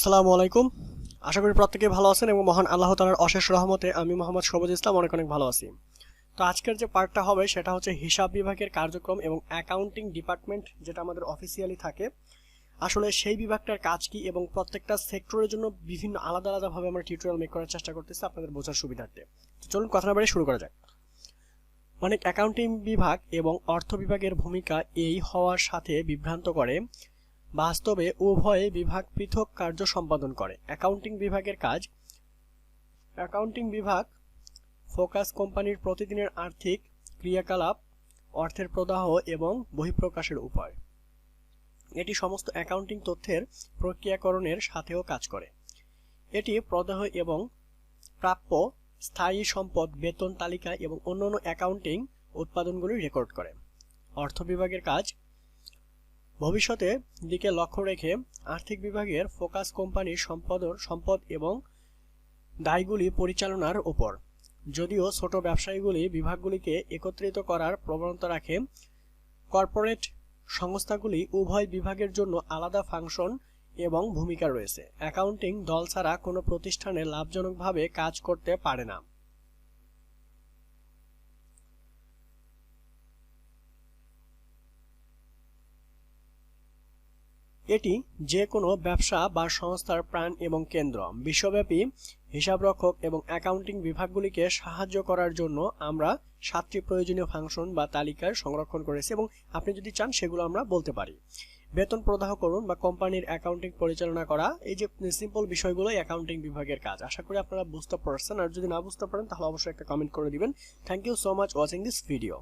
আসসালামু আলাইকুম। আশা করি প্রত্যেকেই ভালো আছেন এবং মহান আল্লাহ তাআলার অশেষ রহমতে আমি মোহাম্মদ শোভজ ইসলাম অনেক ভালো আছি। তো আজকের যে পার্টটা হবে সেটা হচ্ছে হিসাব বিভাগের কার্যক্রম এবং অ্যাকাউন্টিং ডিপার্টমেন্ট, যেটা আমাদের অফিসিয়ালি থাকে। আসলে সেই বিভাগটার কাজ কি এবং প্রত্যেকটা সেক্টরের জন্য বিভিন্ন আলাদা আলাদাভাবে আমরা টিউটোরিয়াল মেক করার চেষ্টা করতেছি আপনাদের বোঝার সুবিধার্থে। তো চলুন কথা না বাড়িয়ে শুরু করা যাক। অ্যাকাউন্টিং বিভাগ এবং অর্থ বিভাগের ভূমিকা এই হওয়ার সাথে বিভ্রান্ত করে। বাস্তবে উভয় বিভাগ পৃথক কার্য সম্পাদন করে। অ্যাকাউন্টিং বিভাগের কাজ: অ্যাকাউন্টিং বিভাগ ফোকাস কোম্পানির প্রতিদিনের আর্থিক ক্রিয়াকলাপ, অর্থের প্রবাহ এবং বহিঃপ্রকাশের উপায়। এটি সমস্ত অ্যাকাউন্টিং তথ্যের প্রক্রিয়াকরণের সাথেও কাজ করে। এটি প্রদাহ এবং প্রাপ্য, স্থায়ী সম্পদ, বেতন তালিকা এবং অন্যান্য অ্যাকাউন্টিং উৎপাদনগুলি রেকর্ড করে। অর্থ বিভাগের কাজ: ভবিষ্যতের দিকে লক্ষ্য রেখে আর্থিক বিভাগের ফোকাস কোম্পানির সম্পদ এবং দায়গুলি পরিচালনার উপর। যদিও ছোট ব্যবসায়ীগুলি বিভাগগুলিকে একত্রিত করার প্রবণতা রাখে, কর্পোরেট সংস্থাগুলি উভয় বিভাগের জন্য আলাদা ফাংশন এবং ভূমিকা রয়েছে। অ্যাকাউন্টিং দল ছাড়া কোনো প্রতিষ্ঠানে লাভজনকভাবে কাজ করতে পারে না। এটি যে কোনো ব্যবসা বা সংস্থার প্রাণ এবং কেন্দ্র। বিশ্বব্যাপী হিসাবরক্ষক এবং অ্যাকাউন্টিং বিভাগগুলিকে সাহায্য করার জন্য আমরা 7টি প্রয়োজনীয় ফাংশন বা তালিকার সংরক্ষণ করেছি এবং আপনি যদি চান সেগুলো আমরা বলতে পারি। বেতন প্রদাহ করুন বা কোম্পানির অ্যাকাউন্টিং পরিচালনা করা, এই যে সিম্পল বিষয়গুলোই অ্যাকাউন্টিং বিভাগের কাজ। আশা করি আপনারা বুঝতে পারছেন, আর যদি না বুঝতে পারেন তাহলে অবশ্যই একটা কমেন্ট করে দিবেন। Thank you so much watching this video.